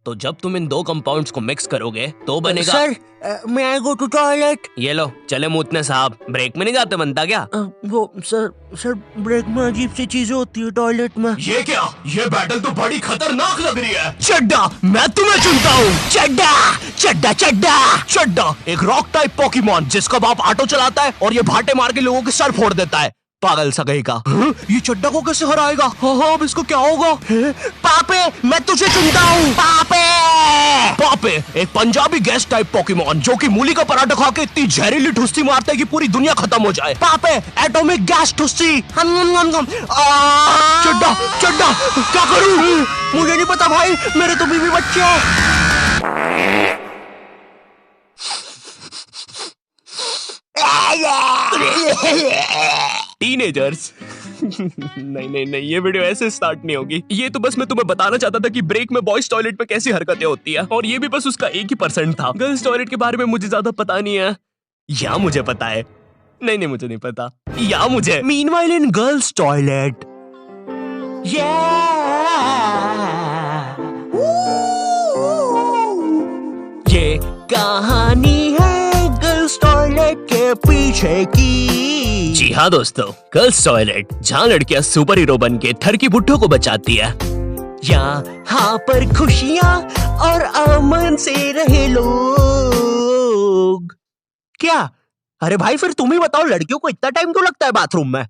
तो जब तुम इन दो कंपाउंड्स को मिक्स करोगे तो बनेगा। सर, मैं आई गो टू टॉयलेट। ये लो, चले मूतने साहब। ब्रेक में नहीं जाते बनता क्या? वो सर ब्रेक में अजीब सी चीजें होती है टॉयलेट में। ये क्या? ये बैटल तो बड़ी खतरनाक लग रही है। चड्डा, मैं तुम्हें चुनता हूँ। चड्डा चड्डा चड्डा चड्डा एक रॉक टाइप पोकेमॉन जिसका बाप ऑटो चलाता है और ये भाटे मार के लोगों के सर फोड़ देता है। पागल सा कहीं का। ये चड्डा को कैसे हराएगा? हाँ, अब इसको क्या होगा? पापे, मैं तुझे चुनता हूँ। पापे पापे एक पंजाबी गैस टाइप पोकेमॉन जो कि मूली का पराठा खा के इतनी जहरीली ठुस्सी मारता है कि पूरी दुनिया खत्म हो जाए। पापे एटॉमिक गैस ठुस्सी। चड्डा चड्डा क्या करूँ? मुझे नहीं पता भाई, मेरे तो बीवी बच्चे हैं। टीनेजर्स। नहीं, ये वीडियो ऐसे स्टार्ट नहीं होगी। ये तो बस मैं तुम्हें बताना चाहता था कि ब्रेक में बॉयज टॉयलेट में कैसी हरकतें होती है, और ये भी बस उसका 1% था। गर्ल्स टॉयलेट के बारे में मुझे ज्यादा पता नहीं है, या मुझे पता है। नहीं, मुझे नहीं पता, या मुझे। Meanwhile in girls' toilet. ये कहानी है गर्ल्स टॉयलेट के पीछे की। जी हाँ दोस्तों, गर्ल्स टॉयलेट जहाँ लड़कियाँ सुपर हीरो बन के थर की बुड्ढों को बचाती है। यहाँ पर खुशियाँ और अमन से रहे लोग। क्या? अरे भाई, फिर तुम ही बताओ, लड़कियों को इतना टाइम क्यों लगता है बाथरूम में?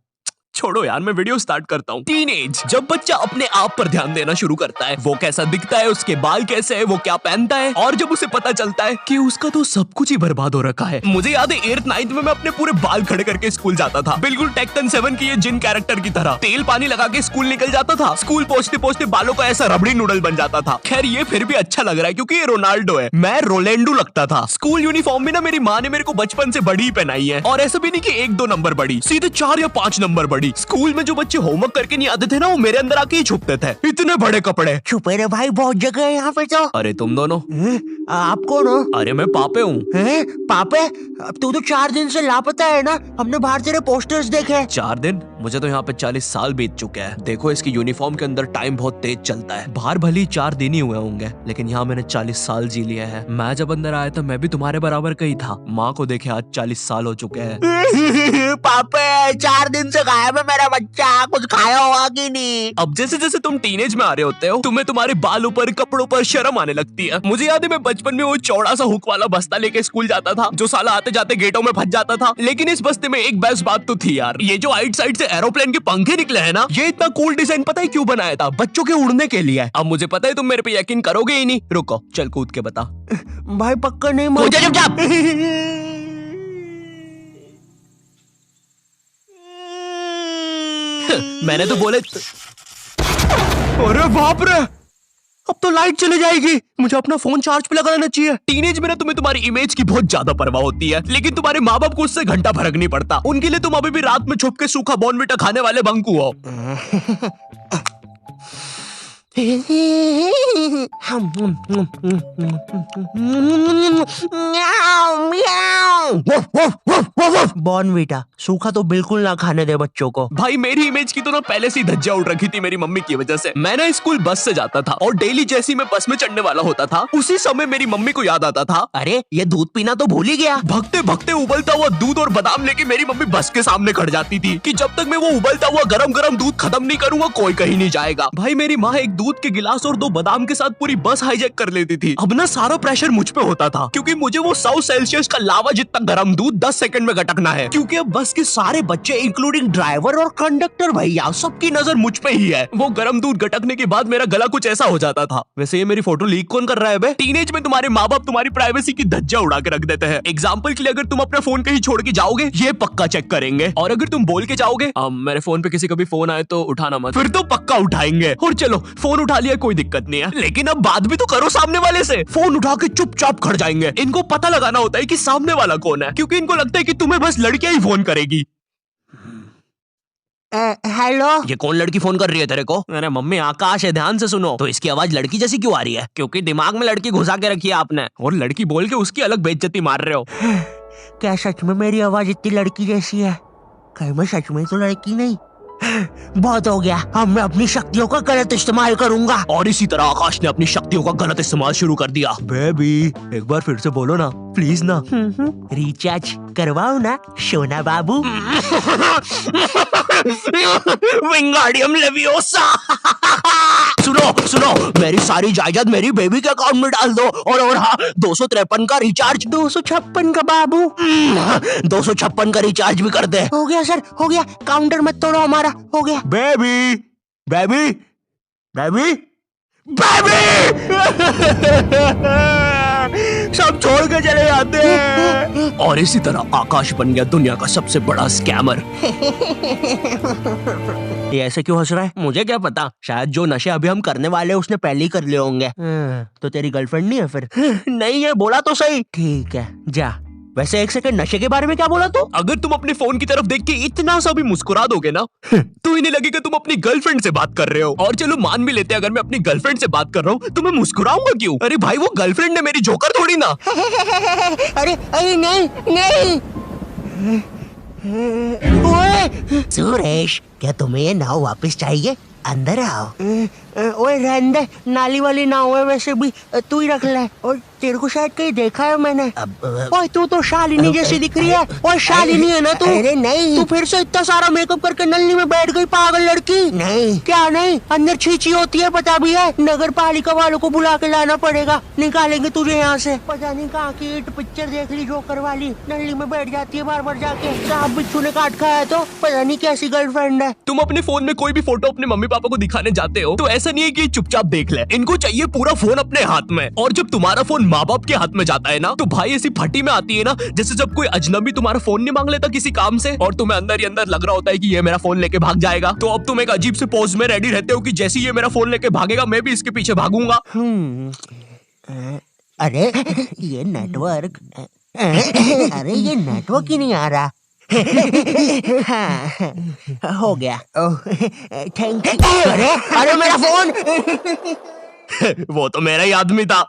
छोड़ो यार, मैं वीडियो स्टार्ट करता हूँ। टीनेज, जब बच्चा अपने आप पर ध्यान देना शुरू करता है, वो कैसा दिखता है, उसके बाल कैसे है, वो क्या पहनता है, और जब उसे पता चलता है कि उसका तो सब कुछ ही बर्बाद हो रखा है। मुझे याद है 8th 9th में मैं अपने पूरे बाल खड़े करके स्कूल जाता था, बिल्कुल टेक्टन 7 की ये जिन कैरेक्टर की तरह। तेल पानी लगा के स्कूल निकल जाता था। स्कूल पहुंचते पहुंचते बालों का ऐसा रबड़ी नूडल बन जाता था। खैर ये फिर भी अच्छा लग रहा है क्योंकि ये रोनाल्डो है, मैं रोलेंडो लगता था। स्कूल यूनिफॉर्म भी ना मेरी माँ ने मेरे को बचपन से बड़ी पहनाई है, और ऐसा भी नहीं कि 1-2 नंबर बड़ी, सीधे 4 या 5 नंबर बड़ी। स्कूल में जो बच्चे होमवर्क करके नहीं आते थे ना, वो मेरे अंदर आके ही छुपते थे। इतने बड़े कपड़े। छुपे रे भाई, बहुत जगह है यहाँ पे तो। अरे तुम दोनों? आप कौन हो? अरे मैं पापे हूँ। पापे? अब तू तो 4 दिन से लापता है ना, हमने बाहर तेरे पोस्टर्स देखे। 4 दिन? मुझे तो यहाँ पे 40 साल बीत चुके हैं। देखो इसकी यूनिफॉर्म के अंदर टाइम बहुत तेज चलता है। बाहर भली 4 दिन ही हुए होंगे, लेकिन यहाँ मैंने 40 साल जी लिया है। मैं जब अंदर आया था मैं भी तुम्हारे बराबर का ही था। माँ को देखे आज 40 साल हो चुके हैं। पापे 4 दिन से गायब है मेरा बच्चा, कुछ खाया होगा कि नहीं? अब जैसे जैसे तुम टीनेज में आ रहे होते हो, तुम्हें तुम्हारे बालों पर, कपड़ों पर शर्म आने लगती है। मुझे याद है मैं बचपन में वो चौड़ा सा हुक वाला बस्ता लेके स्कूल जाता था, जो साला आते जाते गेटों में फंस जाता था। लेकिन इस बस्ते में एक बेस्ट बात तो थी यार, ये जो आइट साइड से एरोप्लेन के पंखे निकले हैं ना, ये इतना कूल डिजाइन पता है क्यों बनाया था? बच्चों के उड़ने के लिए। अब मुझे पता है तुम मेरे पे यकीन करोगे ही नहीं। रुको, चल कूद के बता। भाई पक्का नहीं? कूद जा चुपचाप। मैंने तो बोले। अरे बाप रे, अब तो लाइट चली जाएगी, मुझे अपना फोन चार्ज पे लगाना चाहिए। टीनेज में ना तुम्हें तुम्हारी इमेज की बहुत ज्यादा परवाह होती है, लेकिन तुम्हारे माँ बाप को उससे घंटा फर्क नहीं पड़ता। उनके लिए तुम अभी भी रात में छुप के सूखा बॉर्नविटा खाने वाले बंकू हो। बॉर्नविटा सूखा तो बिल्कुल ना खाने दे बच्चों को। भाई मेरी इमेज की तो ना पहले से ही धज्जियां उड़ रखी थी मेरी मम्मी की वजह से। मैं ना स्कूल बस से जाता था, और डेली जैसी मैं बस में चढ़ने वाला होता था, उसी समय मेरी मम्मी को याद आता था, अरे ये दूध पीना तो भूल ही गया। भगते भगते उबलता हुआ दूध और बादाम लेके मेरी मम्मी बस के सामने खड़ जाती थी कि जब तक मैं वो उबलता हुआ गरम गरम दूध खत्म नहीं करूंगा कोई कहीं नहीं जाएगा। भाई मेरी माँ एक दूध के गिलास और 2 बादाम के साथ पूरी बस हाईजैक कर लेती थी। अब ना सारा प्रेशर मुझ पे होता था, क्योंकि मुझे वो 100 सेल्सियस का लावा जितना गर्म दूध 10 सेकंड में गटकना है। क्योंकि अब बस के सारे बच्चे इंक्लूडिंग ड्राइवर और कंडक्टर भैया सबकी नजर मुझ पे ही है। वो गर्म दूध गटकने के बाद मेरा गला कुछ ऐसा हो जाता था। वैसे ये मेरी फोटो लीक कौन कर रहा है बे? टीनेज में तुम्हारे माँ बाप तुम्हारी प्राइवेसी की धज्जियां उड़ा के रख देते हैं। एग्जाम्पल के लिए अगर तुम अपना फोन कहीं छोड़ के जाओगे, ये पक्का चेक करेंगे, और अगर तुम बोल के जाओगे मेरे फोन पे किसी का भी फोन आए तो उठाना मत, फिर तो पक्का उठाएंगे। और चलो फोन उठा लिया कोई दिक्कत नहीं है, लेकिन अब बात भी तो करो सामने वाले से। फोन उठा के चुपचाप खड़ जाएंगे। इनको पता लगाना होता है कि सामने वाला कौन है, क्योंकि इनको लगता है कि तुम्हें बस लड़कियां ही फोन करेगी। हेलो, ये कौन लड़की फोन कर रही है तेरे को? अरे मम्मी आकाश है, ध्यान से सुनो। तो इसकी आवाज लड़की जैसी क्यों आ रही है? क्योंकि दिमाग में लड़की घुसा के रखी है आपने, और लड़की बोल के उसकी अलग बेइज्जती मार रहे हो। क्या सच में मेरी आवाज इतनी लड़की जैसी है? कहीं मैं सच में तो लड़की नहीं? बहुत हो गया, अब मैं अपनी शक्तियों का गलत इस्तेमाल करूंगा। और इसी तरह आकाश ने अपनी शक्तियों का गलत इस्तेमाल शुरू कर दिया। बेबी एक बार फिर से बोलो ना प्लीज ना। रिचार्ज करवाओ ना सोना बाबू। विंगाडियम लेवियोसा। सुनो सुनो, मेरी सारी जायदाद मेरी बेबी के अकाउंट में डाल दो। और हाँ, 253 का रिचार्ज। 256 का बाबू। 256 का रिचार्ज भी कर दे। हो गया सर, हो गया। काउंटर मत तोड़ो हमारा, हो गया। बेबी बेबी बेबी सब छोड़ के चले जाते हैं। और इसी तरह आकाश बन गया दुनिया का सबसे बड़ा स्कैमर। ये ऐसे क्यों हंस रहा है? मुझे क्या पता, शायद जो नशे अभी हम करने वाले हैं उसने पहले ही कर लिए होंगे। तो तेरी गर्लफ्रेंड नहीं है फिर? नहीं है, बोला तो सही। ठीक है जा। वैसे एक सेकंड, नशे के बारे में क्या बोला तू? अगर तुम अपने फोन की तरफ देख के इतना सा भी मुस्कुरा दोगे ना तो इन्हें लगेगा तुम अपनी गर्लफ्रेंड से बात कर रहे हो। और चलो मान भी लेते हैं अगर मैं अपनी गर्लफ्रेंड से बात कर रहा हूँ तो मैं मुस्कुराऊंगा क्यों? अरे भाई वो गर्लफ्रेंड है मेरी, जोकर थोड़ी ना। अरे अरे नहीं नहीं। ओए सुरेश, क्या तुम्हें ये नाव वापस चाहिए? अंदर आओ। ओए रहने दे, नाली वाली नाव है वैसे भी, तू ही रख ले। और तेरे को शायद कहीं देखा है मैंने। ओए तू तो शालिनी जैसी दिख रही है। ओए शालिनी है ना तू? अरे नहीं, तू फिर से इतना सारा मेकअप करके नल्ली में बैठ गई पागल लड़की। नहीं क्या नहीं, अंदर छींची होती है पता भी है। नगर पालिका वालों को बुला के लाना पड़ेगा, निकालेंगे तुझे यहाँ से। पता नहीं कहाँ की हिट पिक्चर देख ली जोकर वाली, नल्ली में बैठ जाती है बार बार जाके। सांप बिच्छू ने काट खाया तो पता नहीं कैसी गर्लफ्रेंड है। तुम अपने फोन में कोई भी फोटो अपने मम्मी पापा को दिखाने जाते हो तो ऐसा नहीं है कि चुपचाप देख ले, इनको चाहिए पूरा फोन अपने हाथ में। और जब तुम्हारा फोन माँ बाप के हाथ में जाता है ना तो भाई ऐसी फटी में आती है ना, जैसे जब कोई अजनबी तुम्हारा फोन नहीं मांग लेता किसी काम से और तुम्हें अंदर ही अंदर लग रहा होता है कि ये मेरा फोन लेके भाग जाएगा। तो अब तुम एक अजीब से पोज में रेडी रहते हो कि जैसे ये मेरा फोन लेके भागेगा मैं भी इसके पीछे भागूंगा। अरे ये नेटवर्क, अरे ये नेटवर्क ही नहीं आ रहा। हाँ, हो गया। Thank you. अरे मेरा फोन। वो तो मेरा ही आदमी था।